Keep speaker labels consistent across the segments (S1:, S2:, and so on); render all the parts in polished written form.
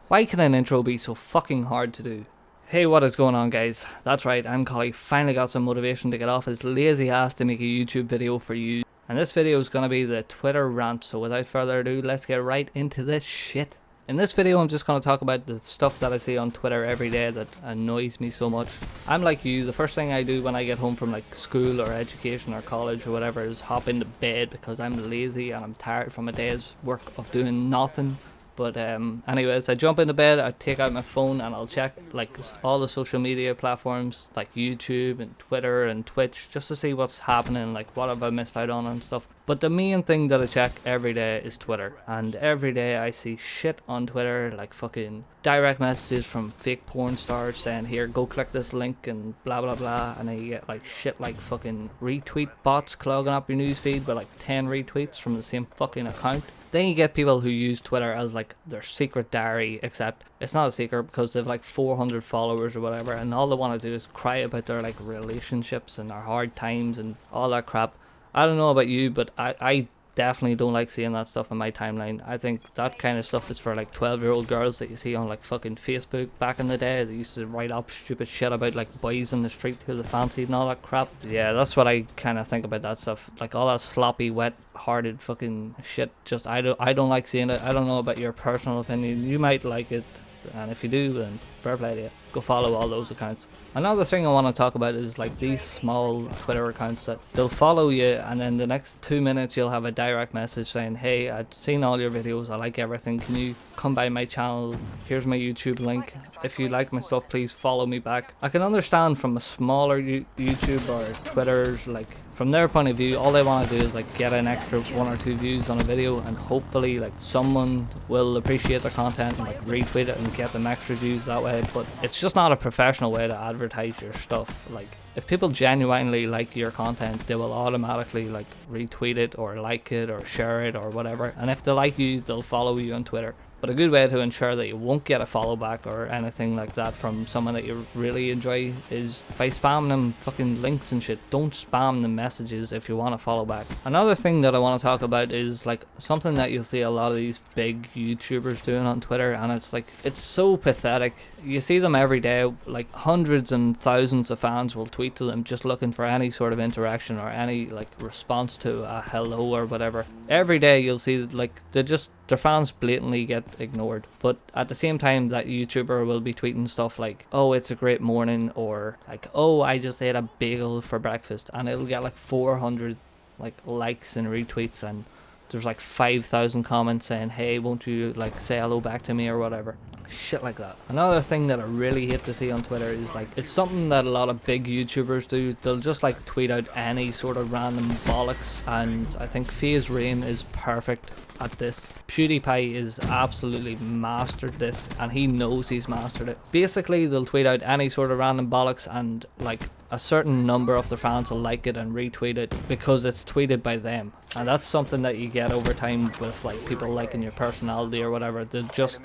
S1: Why can an intro be so fucking hard to do? Hey, what is going on, guys? That's right, ImColliee finally got some motivation to get off his lazy ass to make a YouTube video for you. And this video is going to be the Twitter rant, so without further ado, let's get right into this shit. In this video, I'm just going to talk about the stuff that I see on Twitter every day that annoys me so much. I'm like you, the first thing I do when I get home from like school or education or college or whatever is hop into bed because I'm lazy and I'm tired from a day's work of doing nothing. But anyways, I jump into bed, I take out my phone and I'll check like all the social media platforms like YouTube and Twitter and Twitch just to see what's happening, like what have I missed out on and stuff. But the main thing that I check every day is Twitter, and every day I see shit on Twitter like fucking direct messages from fake porn stars saying here, go click this link and blah blah blah, and then you get like shit like fucking retweet bots clogging up your newsfeed with like 10 retweets from the same fucking account. Then you get people who use Twitter as like their secret diary, except it's not a secret because they have like 400 followers or whatever, and all they want to do is cry about their like relationships and their hard times and all that crap. I don't know about you, but I definitely don't like seeing that stuff on my timeline. I think that kind of stuff is for like 12-year-old girls that you see on like fucking Facebook back in the day. They used to write up stupid shit about like boys in the street who they fancied and all that crap. Yeah, that's what I kind of think about that stuff. Like all that sloppy, wet-hearted fucking shit. Just I don't like seeing it. I don't know about your personal opinion. You might like it, and if you do, then fair play to you. Go follow all those accounts. Another thing I want to talk about is like these small Twitter accounts that they'll follow you and then the next 2 minutes you'll have a direct message saying, hey, I've seen all your videos, I like everything, can you come by my channel, here's my YouTube link, if you like my stuff please follow me back. I can understand from a smaller YouTube or Twitter's, like from their point of view, all they want to do is like get an extra 1 or 2 views on a video, and hopefully like someone will appreciate their content and like retweet it and get them extra views that way. But it's just not a professional way to advertise your stuff. Like if people genuinely like your content, they will automatically like retweet it or like it or share it or whatever, and if they like you, they'll follow you on Twitter. But a good way to ensure that you won't get a follow back or anything like that from someone that you really enjoy is by spamming them fucking links and shit. Don't spam the messages if you want to follow back. Another thing that I want to talk about is like something that you'll see a lot of these big YouTubers doing on Twitter, and it's like, it's so pathetic. You see them every day, like hundreds and thousands of fans will tweet to them just looking for any sort of interaction or any like response to a hello or whatever. Every day you'll see like their fans blatantly get ignored, but at the same time that YouTuber will be tweeting stuff like, oh, it's a great morning, or like, oh, I just ate a bagel for breakfast, and it'll get like 400 like likes and retweets, and there's like 5,000 comments saying, hey, won't you like say hello back to me or whatever. Shit like that. Another thing that I really hate to see on Twitter is like, it's something that a lot of big YouTubers do. They'll just like tweet out any sort of random bollocks, and I think FaZe Rain is perfect at this. PewDiePie is absolutely mastered this, and he knows he's mastered it. Basically, they'll tweet out any sort of random bollocks, and like a certain number of the fans will like it and retweet it because it's tweeted by them. And that's something that you get over time with like people liking your personality or whatever. They just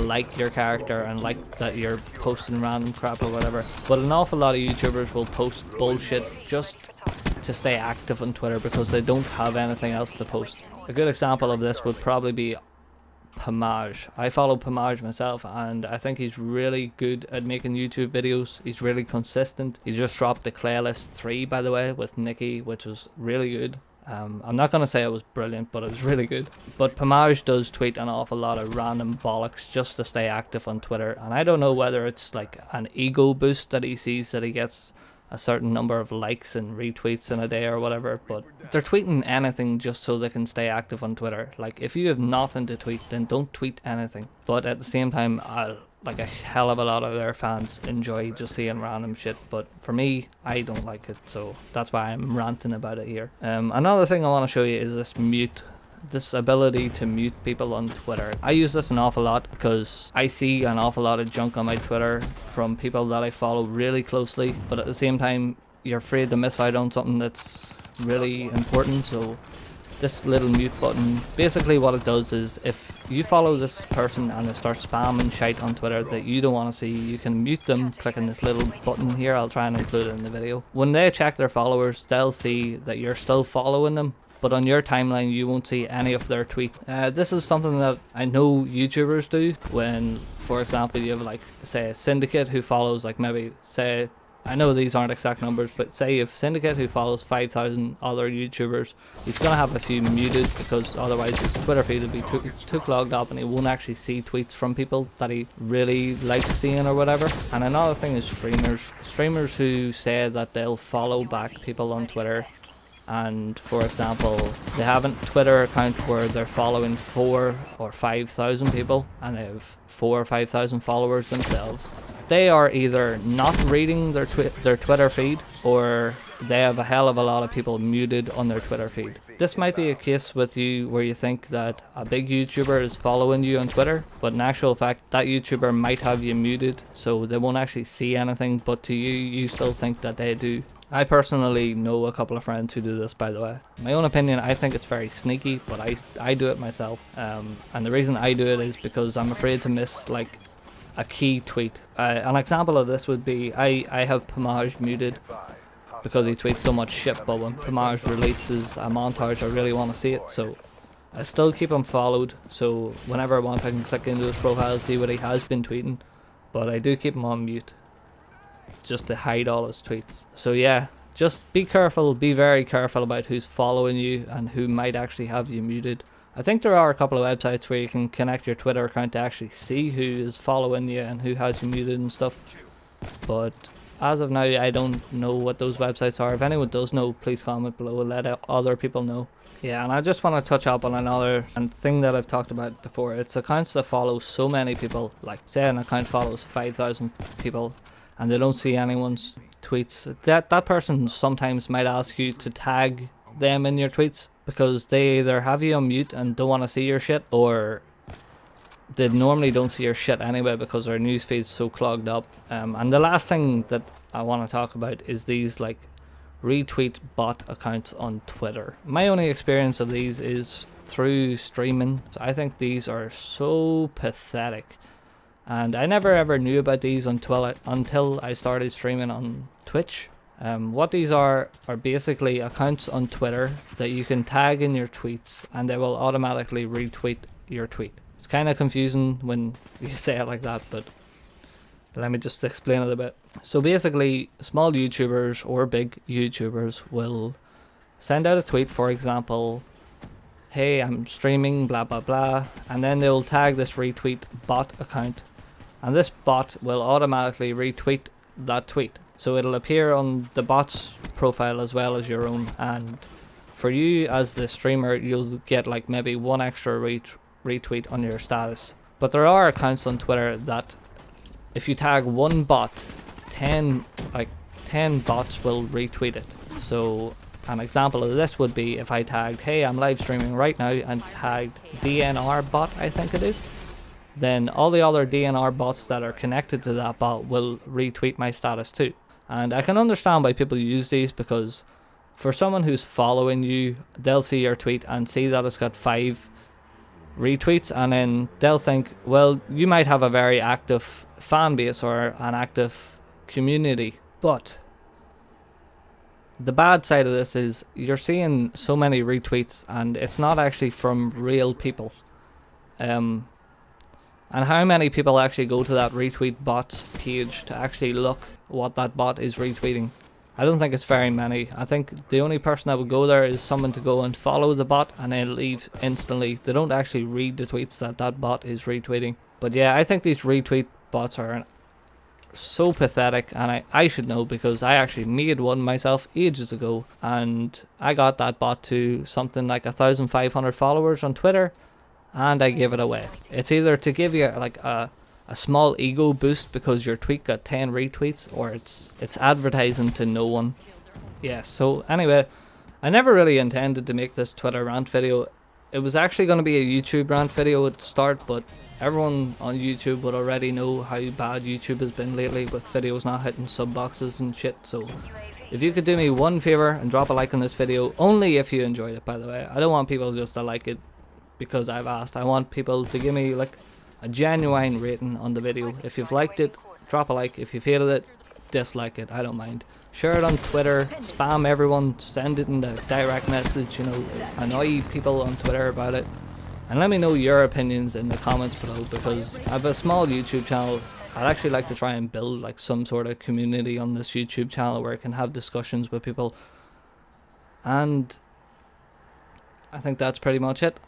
S1: like your character and like that you're posting random crap or whatever. But an awful lot of YouTubers will post bullshit just to stay active on Twitter because they don't have anything else to post. A good example of this would probably be BRUHHHH. I follow BRUHHHH myself, and I think he's really good at making YouTube videos. He's really consistent. He just dropped the Playlist 3, by the way, with Nicki, which was really good. I'm not going to say it was brilliant, but it was really good. But BRUHHHH does tweet an awful lot of random bollocks just to stay active on Twitter, and I don't know whether it's like an ego boost that he sees that he gets a certain number of likes and retweets in a day or whatever, but they're tweeting anything just so they can stay active on Twitter. Like if you have nothing to tweet, then don't tweet anything. But at the same time, like a hell of a lot of their fans enjoy just seeing random shit, but for me, I don't like it, so that's why I'm ranting about it here. Another thing I want to show you is this ability to mute people on Twitter. I use this an awful lot because I see an awful lot of junk on my Twitter from people that I follow really closely, but at the same time you're afraid to miss out on something that's really important. So this little mute button, basically what it does is if you follow this person and they start spamming shite on Twitter that you don't want to see, you can mute them clicking this little button here. I'll try and include it in the video. When they check their followers, they'll see that you're still following them, but on your timeline you won't see any of their tweets. This is something that I know YouTubers do when, for example, you have like, say, a Syndicate who follows like maybe, say, I know these aren't exact numbers, but say you have Syndicate who follows 5,000 other YouTubers. He's going to have a few muted because otherwise his Twitter feed will be too clogged up and he won't actually see tweets from people that he really likes seeing or whatever. And another thing is streamers. Streamers who say that they'll follow back people on Twitter. And for example, they have a Twitter account where they're following 4,000 or 5,000 people and they have 4,000 or 5,000 followers themselves. They are either not reading their Twitter feed, or they have a hell of a lot of people muted on their Twitter feed. This might be a case with you where you think that a big YouTuber is following you on Twitter, but in actual fact that YouTuber might have you muted, so they won't actually see anything, but to you, you still think that they do. I personally know a couple of friends who do this, by the way. My own opinion, I think it's very sneaky, but I do it myself. And the reason I do it is because I'm afraid to miss like a key tweet. An example of this would be I have BRUHHHH muted because he tweets so much shit, but when BRUHHHH releases a montage I really want to see it, so I still keep him followed, so whenever I want I can click into his profile, see what he has been tweeting, but I do keep him on mute just to hide all his tweets. So yeah, just be careful, be very careful about who's following you and who might actually have you muted. I think there are a couple of websites where you can connect your Twitter account to actually see who is following you and who has you muted and stuff. But as of now, I don't know what those websites are. If anyone does know, please comment below and let other people know. Yeah, and I just want to touch up on another thing that I've talked about before. It's accounts that follow so many people. Like, say an account follows 5,000 people and they don't see anyone's tweets. That person sometimes might ask you to tag them in your tweets, because they either have you on mute and don't want to see your shit, or they normally don't see your shit anyway because their newsfeed's so clogged up. And the last thing that I want to talk about is these like retweet bot accounts on Twitter. My only experience of these is through streaming. I think these are so pathetic, and I never ever knew about these until I started streaming on Twitch. What these are basically accounts on Twitter that you can tag in your tweets and they will automatically retweet your tweet. It's kind of confusing when you say it like that, but let me just explain it a bit. So basically, small YouTubers or big YouTubers will send out a tweet, for example, hey, I'm streaming blah blah blah, and then they'll tag this retweet bot account, and this bot will automatically retweet that tweet. So it'll appear on the bot's profile as well as your own, and for you as the streamer, you'll get like maybe one extra retweet on your status. But there are accounts on Twitter that if you tag one bot, 10 bots will retweet it. So an example of this would be if I tagged, hey, I'm live streaming right now, and tagged DNR bot, I think it is, then all the other DNR bots that are connected to that bot will retweet my status too. And I can understand why people use these, because for someone who's following you, they'll see your tweet and see that it's got 5 retweets, and then they'll think, well, you might have a very active fan base or an active community. But the bad side of this is you're seeing so many retweets and it's not actually from real people. And how many people actually go to that retweet bot's page to actually look what that bot is retweeting? I don't think it's very many. I think the only person that would go there is someone to go and follow the bot and then leave instantly. They don't actually read the tweets that bot is retweeting. But yeah, I think these retweet bots are so pathetic, and I should know because I actually made one myself ages ago, and I got that bot to something like 1,500 followers on Twitter, and I gave it away. It's either to give you like a small ego boost because your tweet got 10 retweets, or it's advertising to no one. Yeah, so anyway, I never really intended to make this Twitter rant video. It was actually going to be a YouTube rant video at the start, but everyone on YouTube would already know how bad YouTube has been lately with videos not hitting sub boxes and shit. So if you could do me one favor and drop a like on this video, only if you enjoyed it, by the way. I don't want people just to like it because I've asked. I want people to give me like a genuine rating on the video. If you've liked it, drop a like. If you've hated it, dislike it. I don't mind. share it on Twitter, spam everyone, send it in the direct message, you know, annoy people on Twitter about it. And let me know your opinions in the comments below, because I have a small YouTube channel. I'd actually like to try and build like some sort of community on this YouTube channel where I can have discussions with people. And I think that's pretty much it.